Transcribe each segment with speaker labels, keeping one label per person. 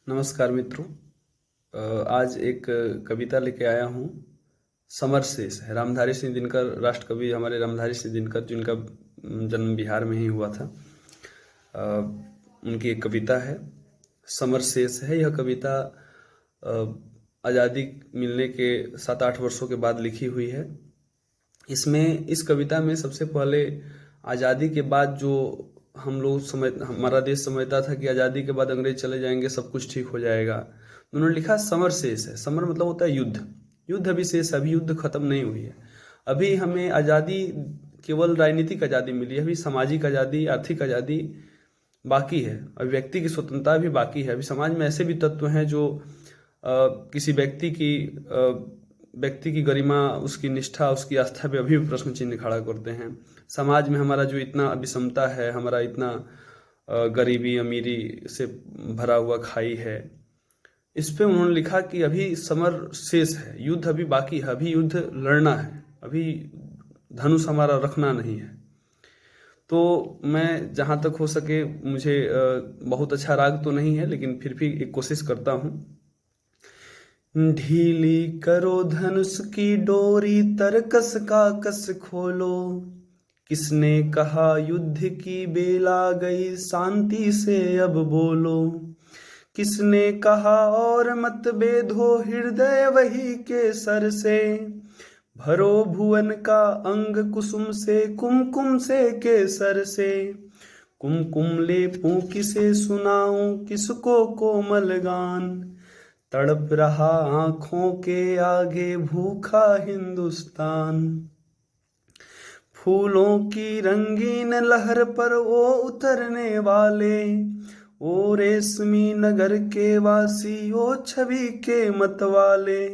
Speaker 1: नमस्कार मित्रों। आज एक कविता लेके आया हूँ। समर शेष है। रामधारी सिंह दिनकर, राष्ट्रकवि हमारे रामधारी सिंह दिनकर, जिनका जन्म बिहार में ही हुआ था। उनकी एक कविता है, समर शेष है। यह कविता आज़ादी मिलने के 7-8 वर्षों के बाद लिखी हुई है। इस कविता में सबसे पहले आज़ादी के बाद जो हमारा देश समझता था कि आज़ादी के बाद अंग्रेज चले जाएंगे, सब कुछ ठीक हो जाएगा। उन्होंने लिखा समर शेष है। समर मतलब होता है युद्ध। युद्ध अभी शेष है, अभी युद्ध खत्म नहीं हुई है। अभी हमें आज़ादी केवल राजनीतिक आज़ादी मिली है, अभी सामाजिक आज़ादी, आर्थिक आज़ादी बाकी है। अभी व्यक्ति की स्वतंत्रता भी बाकी है। अभी समाज में ऐसे भी तत्व हैं जो किसी व्यक्ति की गरिमा, उसकी निष्ठा, उसकी आस्था पे अभी भी प्रश्न चिन्ह खड़ा करते हैं। समाज में हमारा जो इतना विषमता है, हमारा इतना गरीबी अमीरी से भरा हुआ खाई है, इस पे उन्होंने लिखा कि अभी समर शेष है, युद्ध अभी बाकी है, अभी युद्ध लड़ना है, अभी धनुष हमारा रखना नहीं है। तो मैं जहाँ तक हो सके, मुझे बहुत अच्छा राग तो नहीं है, लेकिन फिर भी एक कोशिश करता हूँ। ढीली करो धनुष की डोरी, तरकस का कस खोलो। किसने कहा युद्ध की बेल आ गई, शांति से अब बोलो। किसने कहा और मतभेद हो, हृदय वही के सर से। भरो भुवन का अंग कुसुम से, कुमकुम से केसर से। कुमकुम लेपूं किसे सुनाऊं, किसको कोमल गान। तड़प रहा आंखों के आगे भूखा हिंदुस्तान। फूलों की रंगीन लहर पर वो उतरने वाले, ओ रेशमी नगर के वासी, ओ छवि के मतवाले।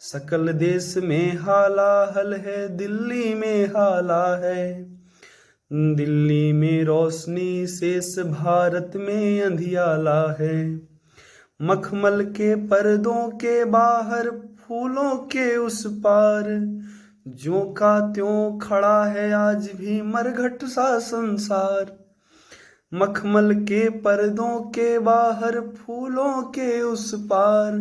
Speaker 1: सकल देश में हालाहल है, दिल्ली में हाला है। दिल्ली में रोशनी शेष, भारत में अंधियाला है। मखमल के पर्दों के बाहर, फूलों के उस पार, ज्यों का त्यों खड़ा है आज भी मरघट सा संसार। मखमल के पर्दों के बाहर, फूलों के उस पार,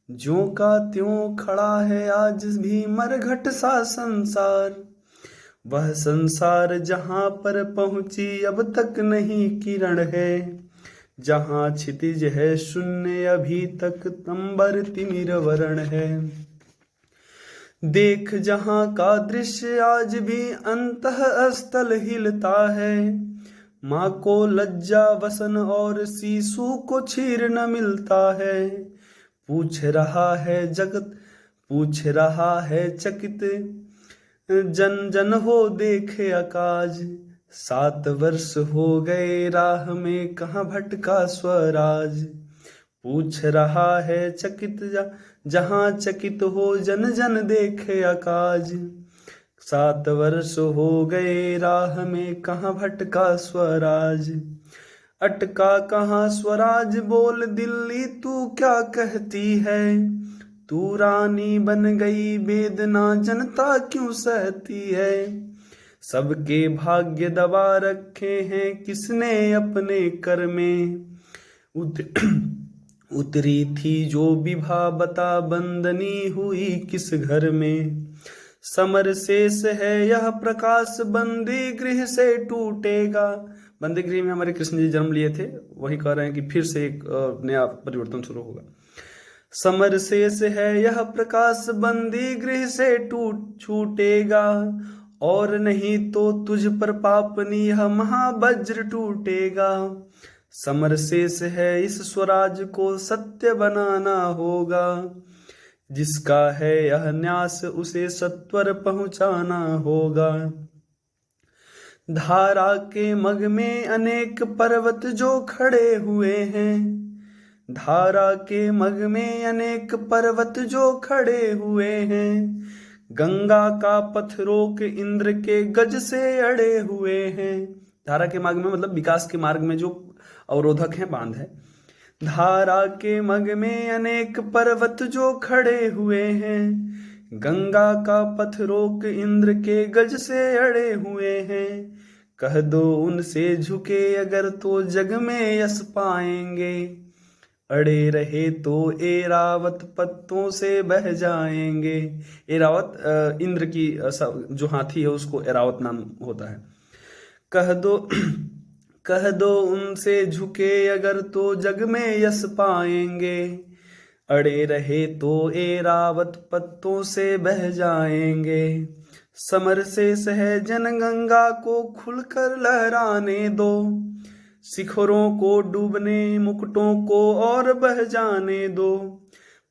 Speaker 1: ज्यों का त्यों खड़ा है आज भी मरघट सा संसार। वह संसार जहां पर पहुंची अब तक नहीं किरण है, जहां क्षितिज है शून्य अभी तक अंबर तिमिर वरण है। देख जहां का दृश्य आज भी अंतः स्थल हिलता है। माँ को लज्जा वसन और शिशु को क्षीर न मिलता है। पूछ रहा है चकित, जन जन हो देखे आकाश। 7 वर्ष हो गए राह में, कहाँ भटका स्वराज। पूछ रहा है चकित, जहाँ चकित हो जन जन देखे आकाश। 7 वर्ष हो गए राह में, कहाँ भटका स्वराज। अटका कहाँ स्वराज, बोल दिल्ली तू क्या कहती है। तू रानी बन गई वेदना, जनता क्यों सहती है। सबके भाग्य दबा रखे हैं, किसने अपने कर में। उतरी थी जो विभा, बता बंदनी हुई किस घर में। समर शेष है यह प्रकाश, बंदी गृह से टूटेगा। बंदी गृह में हमारे कृष्ण जी जन्म लिए थे, वही कह रहे हैं कि फिर से एक नया परिवर्तन शुरू होगा। समर शेष है यह प्रकाश, बंदी गृह से छूटेगा। और नहीं तो तुझ पर पापनी यह महावज्र टूटेगा। समर शेष है इस स्वराज को सत्य बनाना होगा। जिसका है यह न्यास उसे सत्वर पहुंचाना होगा। धारा के मग में अनेक पर्वत जो खड़े हुए हैं। धारा के मग में अनेक पर्वत जो खड़े हुए हैं। गंगा का पथ रोक इंद्र के गज से अड़े हुए हैं। धारा के मार्ग में मतलब विकास के मार्ग में जो अवरोधक हैं, बांध है। धारा के मग में अनेक पर्वत जो खड़े हुए हैं। गंगा का पथ रोक इंद्र के गज से अड़े हुए हैं। कह दो उनसे झुके अगर तो जग में यश पाएंगे। अड़े रहे तो एरावत पत्तों से बह जाएंगे। एरावत इंद्र की जो हाथी है उसको एरावत नाम होता है। कह दो कह दो उनसे झुके अगर तो जग में यश पाएंगे। अड़े रहे तो एरावत पत्तों से बह जाएंगे। समर से सहजन गंगा को खुलकर लहराने दो। शिखरों को डूबने मुकुटों को और बह जाने दो।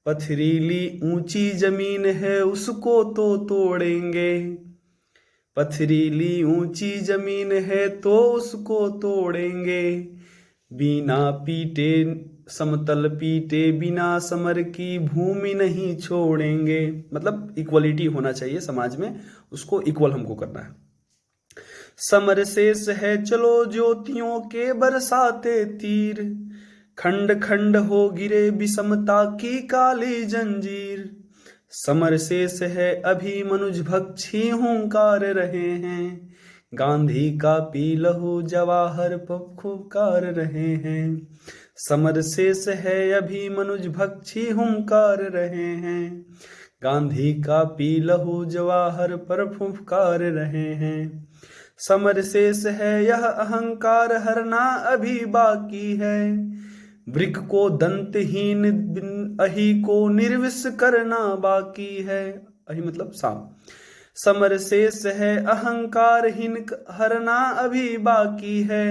Speaker 1: पथरीली ऊंची जमीन है उसको तो तोड़ेंगे। पथरीली ऊंची जमीन है तो उसको तोड़ेंगे। बिना पीटे समतल पीटे बिना समर की भूमि नहीं छोड़ेंगे। मतलब इक्वलिटी होना चाहिए समाज में, उसको इक्वल हमको करना है। समर शेष है चलो ज्योतियों के बरसाते तीर। खंड खंड हो गिरे विषमता की काली जंजीर। समर शेष है अभी मनुज भक्षी हुंकार रहे हैं। गांधी का पी लहू जवाहर फुफकार रहे हैं। समर शेष है अभी मनुज भक्षी हुंकार रहे हैं। गांधी का पी लहू जवाहर पर फुफकार रहे हैं। समर शेष है यह अहंकार हरना अभी बाकी है। वृक्ष को दंतहीन अहि को निर्विष करना बाकी है। अहि मतलब सांप। समर शेष है अहंकारहीन हरना अभी बाकी है।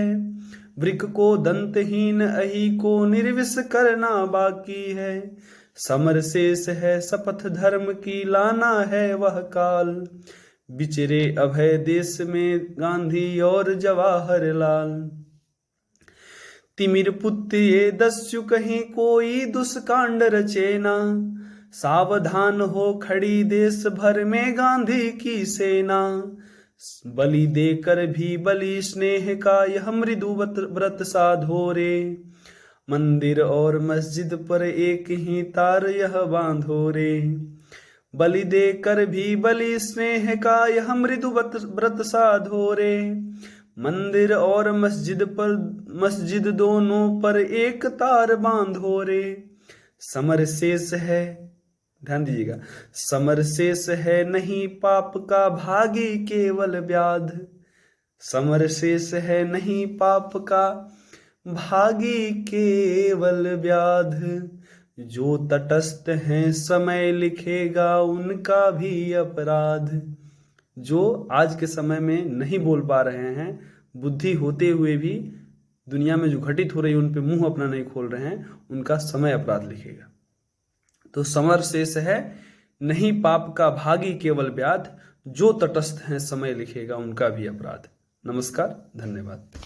Speaker 1: वृक्ष को दंतहीन अहि को निर्विष करना बाकी है। समर शेष है शपथ धर्म की लाना है वह काल। बिचरे अभय देश में गांधी और जवाहरलाल। तिमिर पुत्र ये दस्यु कहीं कोई दुष्कांड रचेना। सावधान हो खड़ी देश भर में गांधी की सेना। बलि देकर भी बलि स्नेह का यह मृदु व्रत साधो रे। मंदिर और मस्जिद पर एक ही तार यह बांधो रे। बलि देकर भी बलि स्नेह का यह मृदु व्रत साधो रे। मंदिर और मस्जिद दोनों पर एक तार बांधो रे। समर शेष है, ध्यान दीजिएगा, समर शेष है नहीं पाप का भागी केवल व्याध। समर शेष है नहीं पाप का भागी केवल व्याध। जो तटस्थ हैं समय लिखेगा उनका भी अपराध। जो आज के समय में नहीं बोल पा रहे हैं, बुद्धि होते हुए भी दुनिया में जो घटित हो रही है उन पे मुंह अपना नहीं खोल रहे हैं, उनका समय अपराध लिखेगा। तो समर शेष है नहीं पाप का भागी केवल व्याध। जो तटस्थ हैं समय लिखेगा उनका भी अपराध। नमस्कार, धन्यवाद।